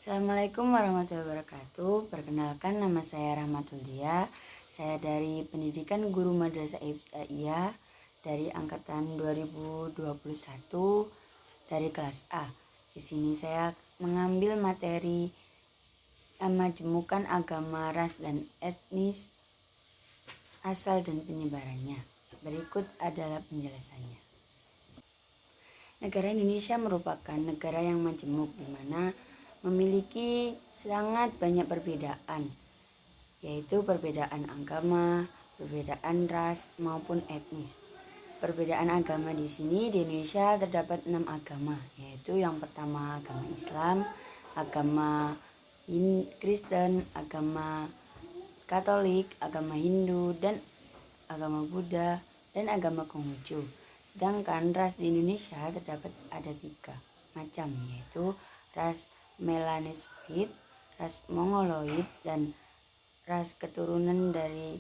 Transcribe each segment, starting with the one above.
Assalamualaikum warahmatullahi wabarakatuh. Perkenalkan, nama saya Rahmatulia. Saya dari Pendidikan Guru Madrasah Ibtidaiyah dari angkatan 2021 dari kelas A. Di sini saya mengambil materi Majmukan Agama, Ras dan Etnis, Asal dan Penyebarannya. Berikut adalah penjelasannya. Negara Indonesia merupakan negara yang majemuk, di mana memiliki sangat banyak perbedaan, yaitu perbedaan agama, perbedaan ras maupun etnis. Perbedaan agama di sini di Indonesia terdapat 6 agama, yaitu yang pertama agama Islam, agama Kristen, agama Katolik, agama Hindu, dan agama Buddha, dan agama Konghucu. Sedangkan ras di Indonesia terdapat ada 3 macam, yaitu ras Melanesoid, ras Mongoloid, dan ras keturunan dari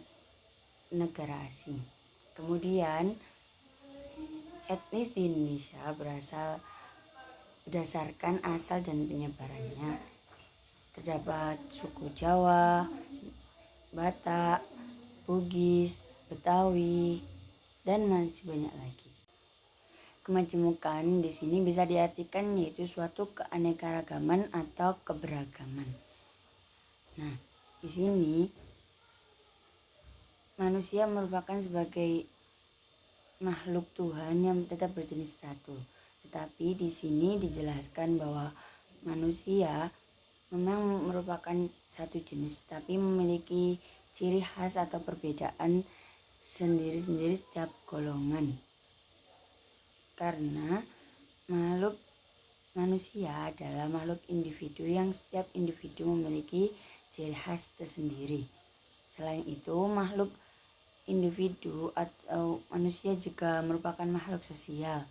negara asing. Kemudian etnis di Indonesia berasal berdasarkan asal dan penyebarannya. Terdapat suku Jawa, Batak, Bugis, Betawi, dan masih banyak lagi. Kemajemukan di sini bisa diartikan yaitu suatu keanekaragaman atau keberagaman. Nah, di sini manusia merupakan sebagai makhluk Tuhan yang tetap berjenis satu. Tetapi di sini dijelaskan bahwa manusia memang merupakan satu jenis, tapi memiliki ciri khas atau perbedaan sendiri-sendiri setiap golongan. Karena makhluk manusia adalah makhluk individu yang setiap individu memiliki ciri khas tersendiri. Selain itu, makhluk individu atau manusia juga merupakan makhluk sosial,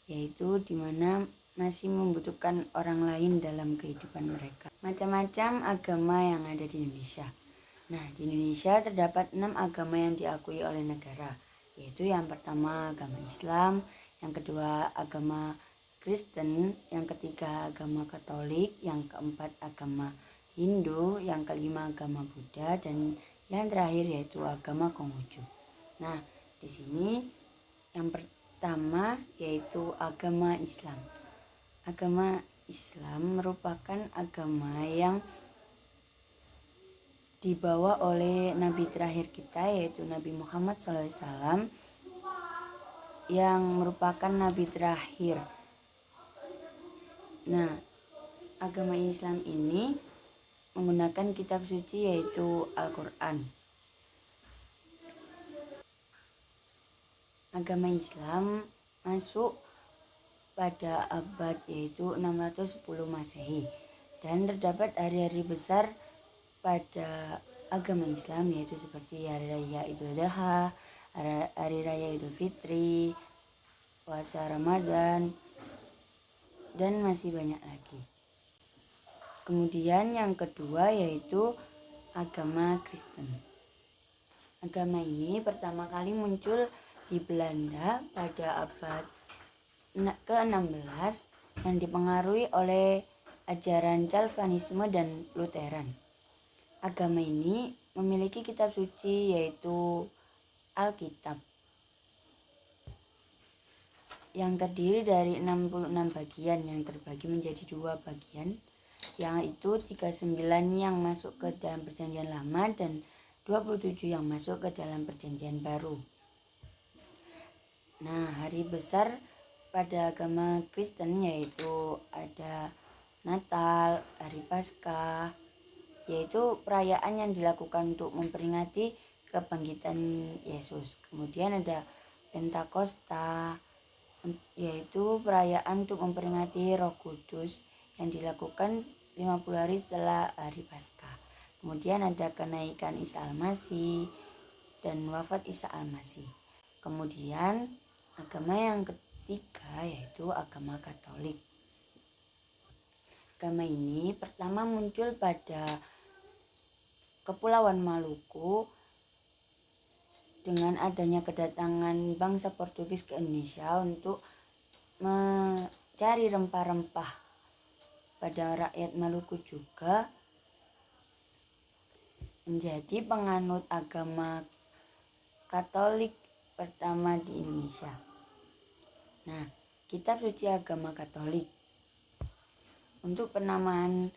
yaitu di mana masih membutuhkan orang lain dalam kehidupan mereka. Macam-macam agama yang ada di Indonesia. Nah, di Indonesia terdapat 6 agama yang diakui oleh negara, yaitu yang pertama agama Islam, yang kedua agama Kristen, yang ketiga agama Katolik, yang keempat agama Hindu, yang kelima agama Buddha, dan yang terakhir yaitu agama Konghucu. Nah, di sini yang pertama yaitu agama Islam. Agama Islam merupakan agama yang dibawa oleh Nabi terakhir kita, yaitu Nabi Muhammad SAW, yang merupakan Nabi terakhir. Nah, agama Islam ini menggunakan kitab suci yaitu Al-Quran. Agama Islam masuk pada abad yaitu 610 Masehi, dan terdapat hari-hari besar pada agama Islam, yaitu seperti Hari Raya Idul Adha, Hari Raya Idul Fitri, puasa Ramadan, dan masih banyak lagi. Kemudian yang kedua yaitu agama Kristen. Agama ini pertama kali muncul di Belanda pada abad ke-16 yang dipengaruhi oleh ajaran Calvinisme dan Lutheran. Agama ini memiliki kitab suci yaitu Alkitab, yang terdiri dari 66 bagian yang terbagi menjadi 2 bagian, yaitu 39 yang masuk ke dalam Perjanjian Lama dan 27 yang masuk ke dalam Perjanjian Baru. Nah, hari besar pada agama Kristen yaitu ada Natal, Hari Paskah, yaitu perayaan yang dilakukan untuk memperingati kebangkitan Yesus. Kemudian ada Pentakosta, yaitu perayaan untuk memperingati Roh Kudus yang dilakukan 50 hari setelah Hari Paskah. Kemudian ada kenaikan Isa Al-Masih dan wafat Isa Al-Masih. Kemudian agama yang ketiga yaitu agama Katolik. Agama ini pertama muncul pada Kepulauan Maluku dengan adanya kedatangan bangsa Portugis ke Indonesia untuk mencari rempah-rempah pada rakyat Maluku juga menjadi penganut agama Katolik pertama di Indonesia. Nah, kitab suci agama Katolik. Untuk penamaan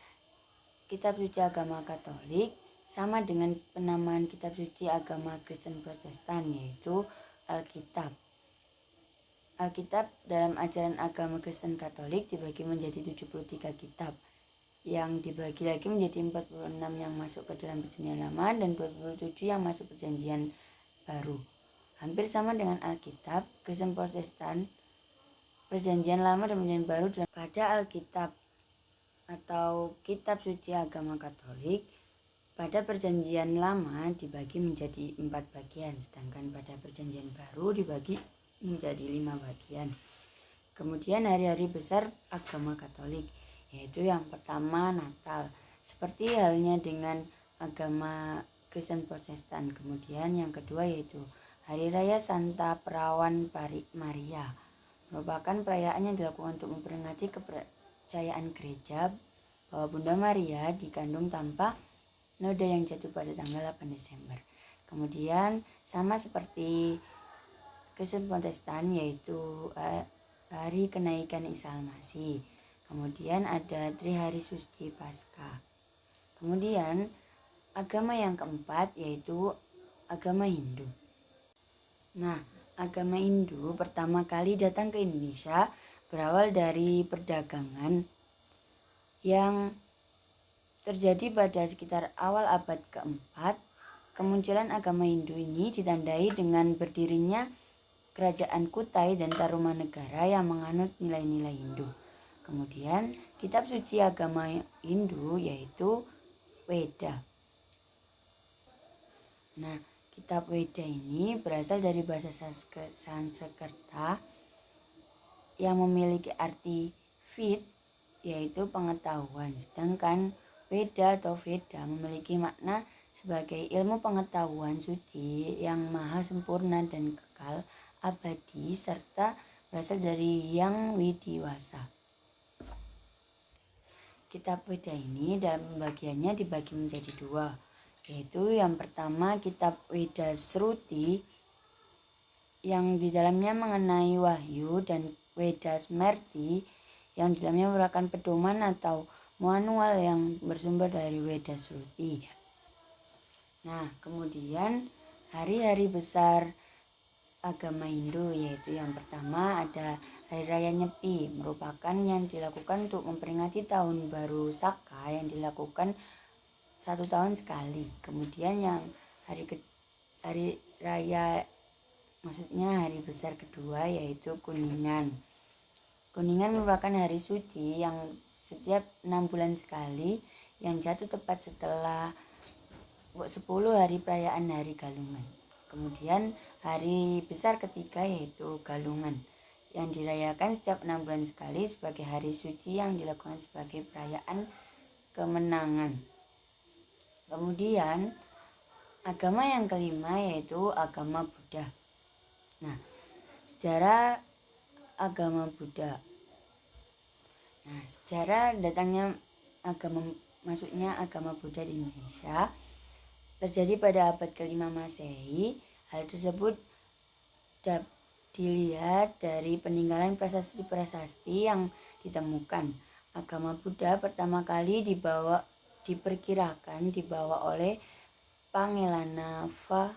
kitab suci agama Katolik sama dengan penamaan kitab suci agama Kristen Protestan, yaitu Alkitab. Alkitab dalam ajaran agama Kristen Katolik dibagi menjadi 73 kitab, yang dibagi lagi menjadi 46 yang masuk ke dalam perjanjian lama dan 27 yang masuk perjanjian baru. Hampir sama dengan Alkitab, Kristen Protestan, perjanjian lama dan perjanjian baru pada Alkitab atau kitab suci agama Katolik. Pada perjanjian lama dibagi menjadi 4 bagian, sedangkan pada perjanjian baru dibagi menjadi 5 bagian. Kemudian hari-hari besar agama Katolik, yaitu yang pertama Natal, seperti halnya dengan agama Kristen Protestan. Kemudian yang kedua yaitu Hari Raya Santa Perawan Maria, merupakan perayaan yang dilakukan untuk memperingati kepercayaan gereja bahwa Bunda Maria dikandung tanpa noda yang jatuh pada tanggal 8 Desember. Kemudian sama seperti Kristen Protestan, yaitu hari kenaikan Isa Al-Masih. Kemudian ada Trihari Suci Paskah. Kemudian agama yang keempat yaitu agama Hindu. Nah, agama Hindu pertama kali datang ke Indonesia berawal dari perdagangan yang terjadi pada sekitar awal abad keempat. Kemunculan agama Hindu ini ditandai dengan berdirinya kerajaan Kutai dan Tarumanegara yang menganut nilai-nilai Hindu. Kemudian kitab suci agama Hindu yaitu Weda. Nah, kitab Weda ini berasal dari bahasa Sanskerta yang memiliki arti vid, yaitu pengetahuan, sedangkan Weda atau Veda memiliki makna sebagai ilmu pengetahuan suci yang maha sempurna dan kekal, abadi, serta berasal dari Yang Widiwasa. Kitab Weda ini dalam pembagiannya dibagi menjadi 2, yaitu yang pertama kitab Weda Sruti yang di dalamnya mengenai wahyu, dan Weda Smriti yang di dalamnya merupakan pedoman atau manual yang bersumber dari Weda Sruti. Nah, kemudian hari-hari besar agama Hindu, yaitu yang pertama ada Hari Raya Nyepi, merupakan yang dilakukan untuk memperingati tahun baru Saka yang dilakukan 1 tahun sekali. Kemudian yang hari raya, maksudnya hari besar kedua, yaitu Kuningan. Kuningan merupakan hari suci yang setiap 6 bulan sekali yang jatuh tepat setelah 10 hari perayaan Hari Galungan. Kemudian hari besar ketiga yaitu Galungan yang dirayakan setiap 6 bulan sekali sebagai hari suci yang dilakukan sebagai perayaan kemenangan. Kemudian agama yang kelima yaitu agama Buddha. Nah, sejarah agama Buddha. Nah, sejarah datangnya masuknya agama Buddha di Indonesia terjadi pada abad ke-5 Masehi. Hal tersebut dilihat dari peninggalan prasasti-prasasti yang ditemukan. Agama Buddha pertama kali diperkirakan dibawa oleh Pangelana Fa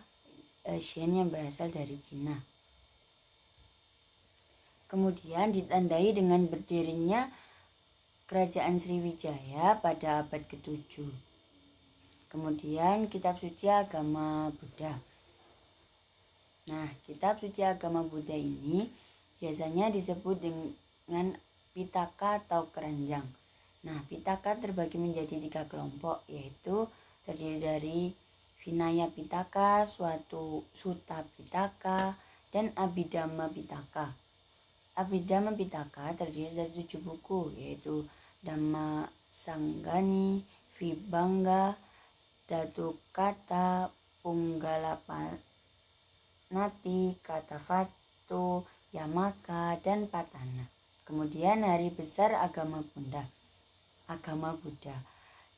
Shen yang berasal dari Cina. Kemudian ditandai dengan berdirinya Kerajaan Sriwijaya pada abad ke-7. Kemudian kitab suci agama Buddha. Nah, kitab suci agama Buddha ini biasanya disebut dengan Pitaka atau keranjang. Nah, Pitaka terbagi menjadi 3 kelompok, yaitu terdiri dari Vinaya Pitaka, Sutta Pitaka, dan Abhidhamma Pitaka. Abhidhamma Pitaka terdiri dari 7 buku, yaitu Dhamma Sanggani, Vibhanga, Datukata, Punggalapanati, Katavatu, Yamaka, dan Patana. Kemudian hari besar agama Buddha. agama Buddha.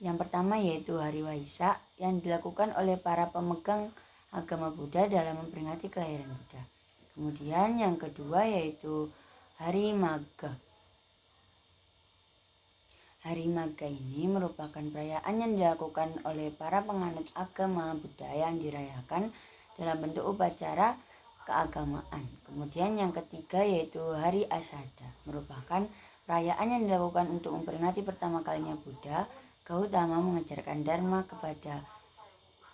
Yang pertama yaitu Hari Waisak yang dilakukan oleh para pemegang agama Buddha dalam memperingati kelahiran Buddha. Kemudian yang kedua yaitu Hari Magha. Hari Magha ini merupakan perayaan yang dilakukan oleh para penganut agama Buddha yang dirayakan dalam bentuk upacara keagamaan. Kemudian yang ketiga yaitu Hari Asada, merupakan perayaan yang dilakukan untuk memperingati pertama kalinya Buddha Gautama mengajarkan Dharma kepada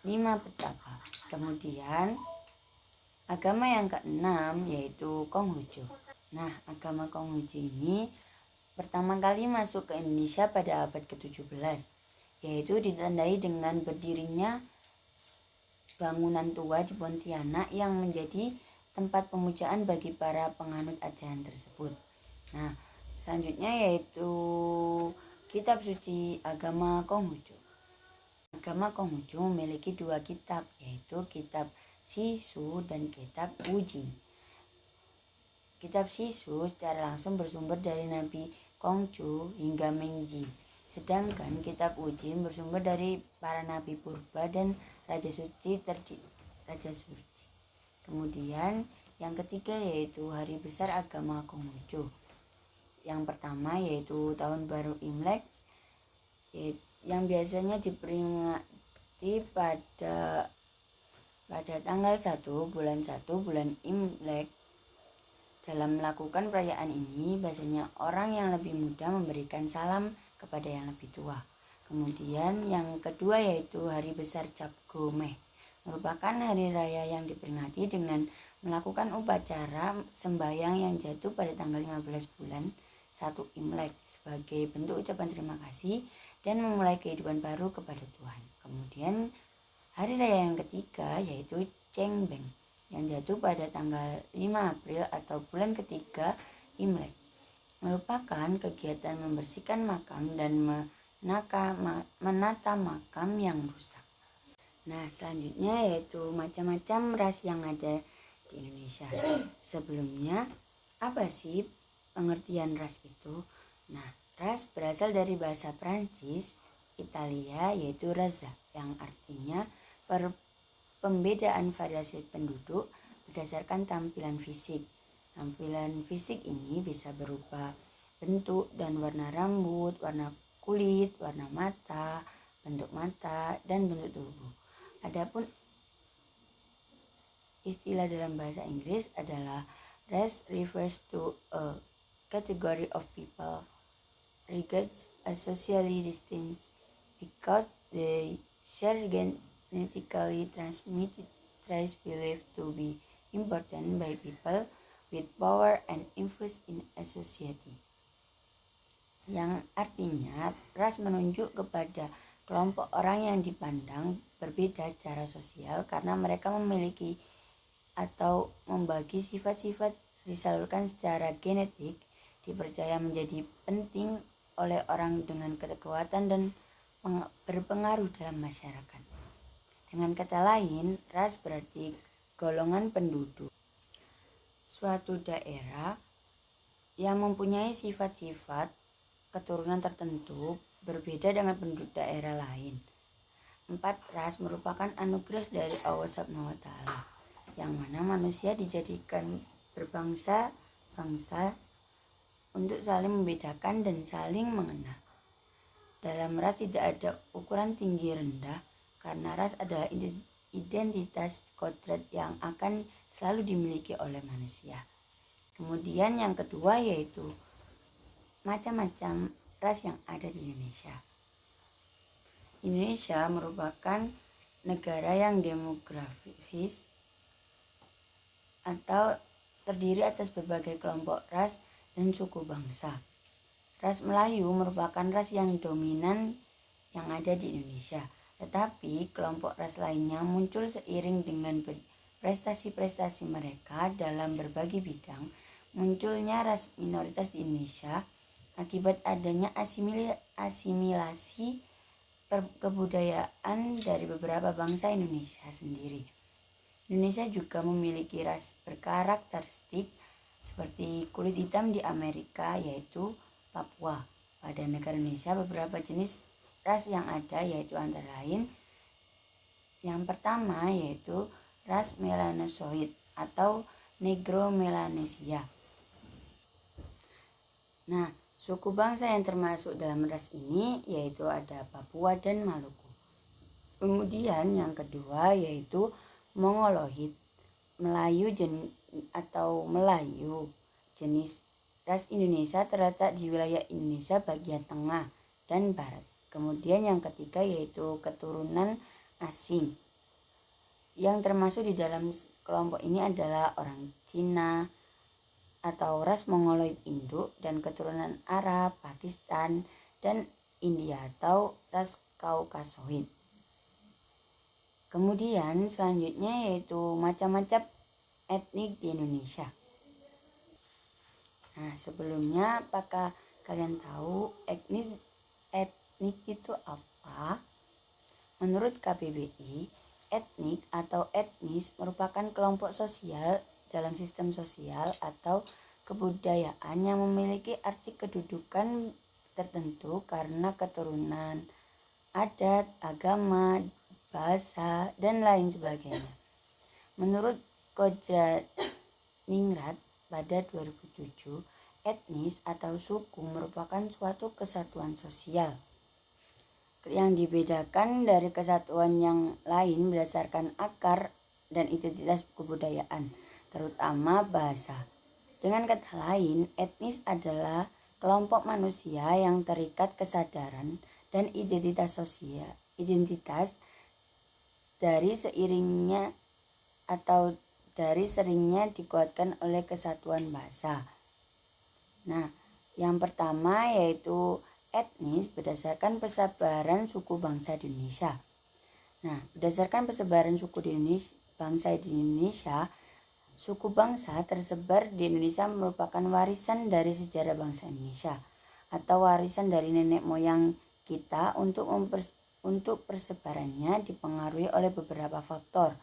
5 petapa. Kemudian agama yang keenam yaitu Konghucu. Nah, agama Konghucu ini pertama kali masuk ke Indonesia pada abad ke-17, yaitu ditandai dengan berdirinya bangunan tua di Pontianak yang menjadi tempat pemujaan bagi para penganut ajaran tersebut. Nah, selanjutnya yaitu kitab suci agama Konghucu. Agama Konghucu memiliki 2 kitab, yaitu kitab Sisu dan kitab Wujing. Kitab Sisu secara langsung bersumber dari Nabi Kongcu hingga Mengji, sedangkan kitab Wujing bersumber dari para nabi purba dan Raja Suci. Kemudian yang ketiga yaitu hari besar agama Konghucu. Yang pertama yaitu tahun baru Imlek, yang biasanya diperingati pada tanggal 1 bulan Imlek. Dalam melakukan perayaan ini, biasanya orang yang lebih muda memberikan salam kepada yang lebih tua. Kemudian yang kedua yaitu hari besar Cap Gomeh, merupakan hari raya yang diperingati dengan melakukan upacara sembahyang yang jatuh pada tanggal 15 bulan 1 Imlek sebagai bentuk ucapan terima kasih dan memulai kehidupan baru kepada Tuhan. Kemudian hari raya yang ketiga yaitu Cengbeng yang jatuh pada tanggal 5 April atau bulan ketiga Imlek, merupakan kegiatan membersihkan makam dan menata makam yang rusak. Nah, selanjutnya yaitu macam-macam ras yang ada di Indonesia. Sebelumnya, apa sih pengertian ras itu? Nah, ras berasal dari bahasa Prancis, Italia yaitu raza, yang artinya pembedaan variasi penduduk berdasarkan tampilan fisik. Tampilan fisik ini bisa berupa bentuk dan warna rambut, warna kulit, warna mata, bentuk mata, dan bentuk tubuh. Adapun istilah dalam bahasa Inggris adalah race refers to a category of people regards as socially distinct because they share genetically transmitted traits believed to be important by people with power and influence in a society. Yang artinya ras menunjuk kepada kelompok orang yang dipandang berbeda secara sosial karena mereka memiliki atau membagi sifat-sifat disalurkan secara genetik, dipercaya menjadi penting oleh orang dengan kekuatan dan berpengaruh dalam masyarakat. Dengan kata lain, ras berarti golongan penduduk suatu daerah yang mempunyai sifat-sifat keturunan tertentu berbeda dengan penduduk daerah lain. 4 ras merupakan anugerah dari Allah SWT, yang mana manusia dijadikan berbangsa-bangsa untuk saling membedakan dan saling mengenal. Dalam ras tidak ada ukuran tinggi rendah, karena ras adalah identitas kodrat yang akan selalu dimiliki oleh manusia. Kemudian yang kedua yaitu macam-macam ras yang ada di Indonesia. Indonesia merupakan negara yang demografis atau terdiri atas berbagai kelompok ras dan suku bangsa. Ras Melayu merupakan ras yang dominan yang ada di Indonesia, tetapi kelompok ras lainnya muncul seiring dengan prestasi-prestasi mereka dalam berbagai bidang. Munculnya ras minoritas di Indonesia akibat adanya asimilasi kebudayaan dari beberapa bangsa Indonesia sendiri. Indonesia juga memiliki ras berkarakteristik seperti kulit hitam di Amerika yaitu Papua, pada negara Indonesia beberapa jenis ras yang ada yaitu antara lain yang pertama yaitu ras Melanosoid atau Negro Melanesia. Nah, suku bangsa yang termasuk dalam ras ini yaitu ada Papua dan Maluku. Kemudian yang kedua yaitu Mongoloid, Melayu atau Melayu. Jenis ras Indonesia terletak di wilayah Indonesia bagian tengah dan barat. Kemudian yang ketiga yaitu keturunan asing. Yang termasuk di dalam kelompok ini adalah orang Cina atau ras Mongoloid induk dan keturunan Arab, Pakistan, dan India atau ras Kaukasoid. Kemudian selanjutnya yaitu macam-macam etnik di Indonesia. Nah, sebelumnya apakah kalian tahu etnik itu apa? Menurut KBBI, etnik atau etnis merupakan kelompok sosial dalam sistem sosial atau kebudayaan yang memiliki arti kedudukan tertentu karena keturunan, adat, agama, bahasa, dan lain sebagainya. Menurut Kodratningrat pada 2007, etnis atau suku merupakan suatu kesatuan sosial yang dibedakan dari kesatuan yang lain berdasarkan akar dan identitas kebudayaan, terutama bahasa. Dengan kata lain, etnis adalah kelompok manusia yang terikat kesadaran dan identitas sosial, dari seringnya dikuatkan oleh kesatuan bahasa. Nah, yang pertama yaitu etnis berdasarkan persebaran suku bangsa di Indonesia. Nah, berdasarkan persebaran suku bangsa di Indonesia, suku bangsa tersebar di Indonesia merupakan warisan dari sejarah bangsa Indonesia atau warisan dari nenek moyang kita. Untuk persebarannya dipengaruhi oleh beberapa faktor,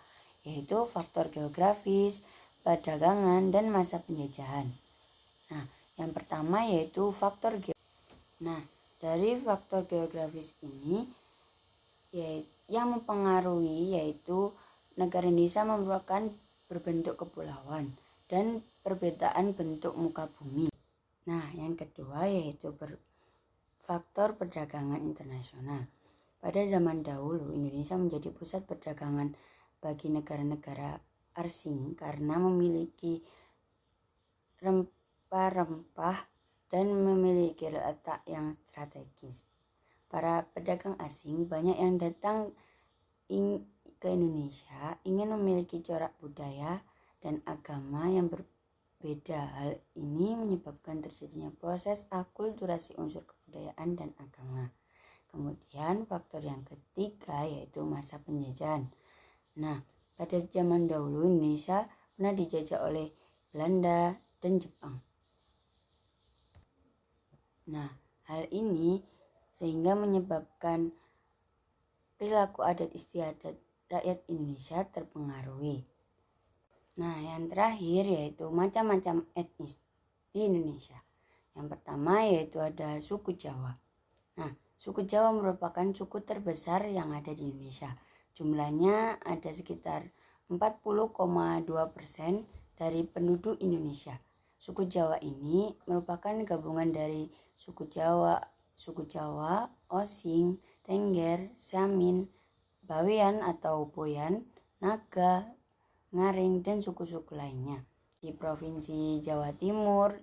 yaitu faktor geografis, perdagangan, dan masa penjajahan. Nah, yang pertama yaitu faktor dari faktor geografis ini yang mempengaruhi yaitu negara Indonesia merupakan berbentuk kepulauan dan perbedaan bentuk muka bumi. Nah, yang kedua yaitu faktor perdagangan internasional. Pada zaman dahulu, Indonesia menjadi pusat perdagangan bagi negara-negara asing karena memiliki rempah-rempah dan memiliki letak yang strategis. Para pedagang asing banyak yang datang ke Indonesia ingin memiliki corak budaya dan agama yang berbeda. Hal ini menyebabkan terjadinya proses akulturasi unsur kebudayaan dan agama. Kemudian faktor yang ketiga yaitu masa penjajahan. Nah, pada zaman dahulu Indonesia pernah dijajah oleh Belanda dan Jepang. Nah, hal ini sehingga menyebabkan perilaku adat istiadat rakyat Indonesia terpengaruhi. Nah, yang terakhir yaitu macam-macam etnis di Indonesia. Yang pertama yaitu ada suku Jawa. Nah, suku Jawa merupakan suku terbesar yang ada di Indonesia. Jumlahnya ada sekitar 40,2% dari penduduk Indonesia. Suku Jawa ini merupakan gabungan dari suku Jawa, Osing, Tengger, Samin, Bawean atau Boyan, Naga, Ngaring, dan suku-suku lainnya di Provinsi Jawa Timur,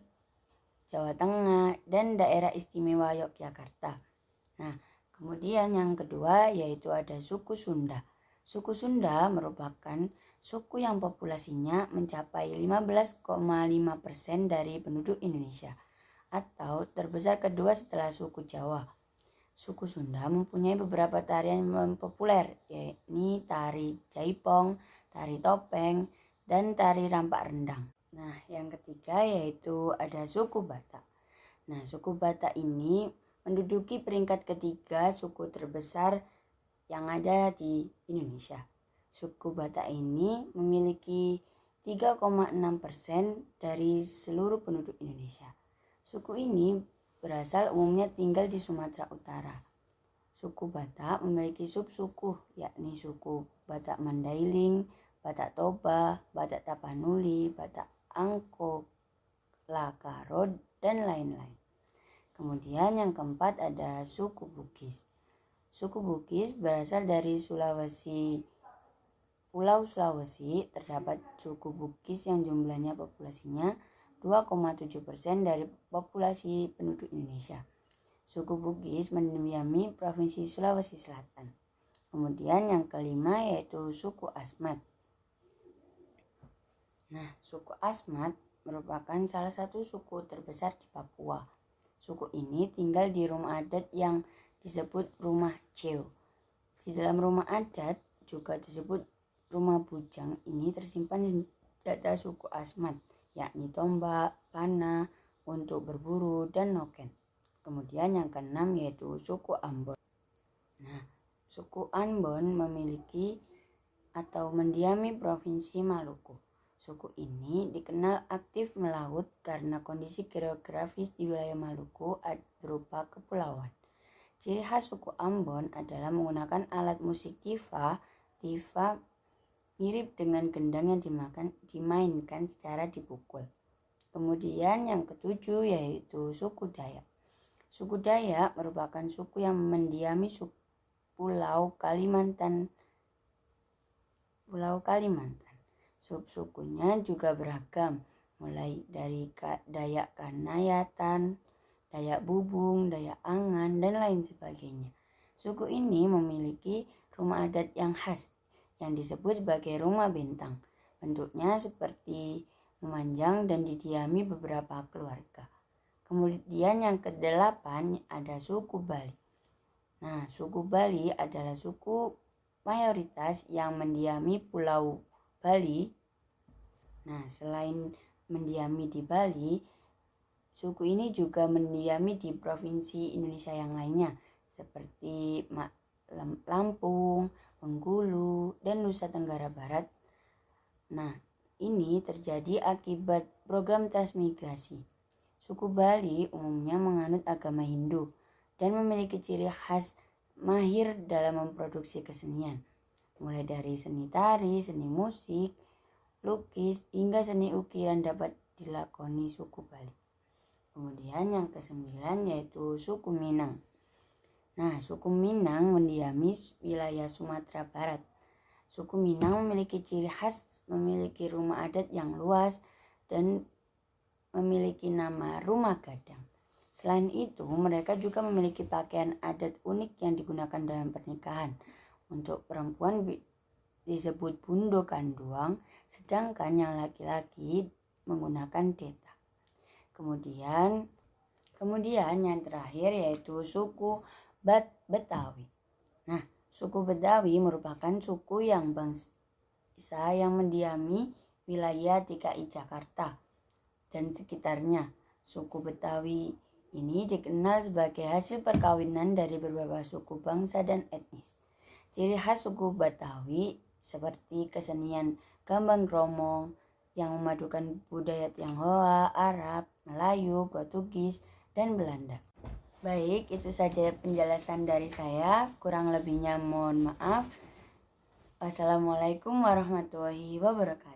Jawa Tengah, dan Daerah Istimewa Yogyakarta. Nah, kemudian yang kedua yaitu ada suku Sunda. Suku Sunda merupakan suku yang populasinya mencapai 15,5% dari penduduk Indonesia atau terbesar kedua setelah suku Jawa. Suku Sunda mempunyai beberapa tarian yang populer, yakni tari jaipong, tari topeng, dan tari rampak rendang. Nah, yang ketiga yaitu ada suku Batak. Nah, suku Batak ini menduduki peringkat ketiga suku terbesar yang ada di Indonesia. Suku Batak ini memiliki 3,6% dari seluruh penduduk Indonesia. Suku ini berasal umumnya tinggal di Sumatera Utara. Suku Batak memiliki sub-suku, yakni suku Batak Mandailing, Batak Toba, Batak Tapanuli, Batak Angko, Lakaro, dan lain-lain. Kemudian yang keempat ada suku Bugis. Suku Bugis berasal dari Pulau Sulawesi. Terdapat suku Bugis yang jumlahnya populasinya 2,7% dari populasi penduduk Indonesia. Suku Bugis mendiami Provinsi Sulawesi Selatan. Kemudian yang kelima yaitu suku Asmat. Nah, suku Asmat merupakan salah satu suku terbesar di Papua. Suku ini tinggal di rumah adat yang disebut rumah Ceo. Di dalam rumah adat juga disebut rumah bujang ini tersimpan senjata suku Asmat, yakni tombak, panah untuk berburu, dan noken. Kemudian yang keenam yaitu suku Ambon. Nah, suku Ambon memiliki atau mendiami Provinsi Maluku. Suku ini dikenal aktif melaut karena kondisi geografis di wilayah Maluku berupa kepulauan. Ciri khas suku Ambon adalah menggunakan alat musik tifa. Tifa mirip dengan gendang yang dimainkan secara dipukul. Kemudian yang ketujuh yaitu suku Dayak. Suku Dayak merupakan suku yang mendiami Pulau Kalimantan. Sub-sukunya juga beragam, mulai dari Dayak Kanayatan, Dayak Bubung, Dayak Angan, dan lain sebagainya. Suku ini memiliki rumah adat yang khas, yang disebut sebagai rumah bentang. Bentuknya seperti memanjang dan didiami beberapa keluarga. Kemudian yang kedelapan ada suku Bali. Nah, suku Bali adalah suku mayoritas yang mendiami Pulau Bali. Nah, selain mendiami di Bali, suku ini juga mendiami di provinsi Indonesia yang lainnya seperti Lampung, Bengkulu, dan Nusa Tenggara Barat. Nah, ini terjadi akibat program transmigrasi. Suku Bali umumnya menganut agama Hindu dan memiliki ciri khas mahir dalam memproduksi kesenian, mulai dari seni tari, seni musik, lukis, hingga seni ukiran dapat dilakoni suku Bali. Kemudian yang kesembilan yaitu suku Minang. Nah, suku Minang mendiami wilayah Sumatera Barat. Suku Minang memiliki ciri khas, memiliki rumah adat yang luas, dan memiliki nama rumah gadang. Selain itu, mereka juga memiliki pakaian adat unik yang digunakan dalam pernikahan. Untuk perempuan disebut bundo kanduang, sedangkan yang laki-laki menggunakan deta. Kemudian yang terakhir yaitu suku Betawi. Nah, suku Betawi merupakan suku yang bangsa yang mendiami wilayah DKI Jakarta dan sekitarnya. Suku Betawi ini dikenal sebagai hasil perkawinan dari beberapa suku bangsa dan etnis. Ciri khas suku Betawi seperti kesenian gambang kromong yang memadukan budaya Tionghoa, Arab, Melayu, Portugis, dan Belanda. Baik, itu saja penjelasan dari saya. Kurang lebihnya mohon maaf. Wassalamualaikum warahmatullahi wabarakatuh.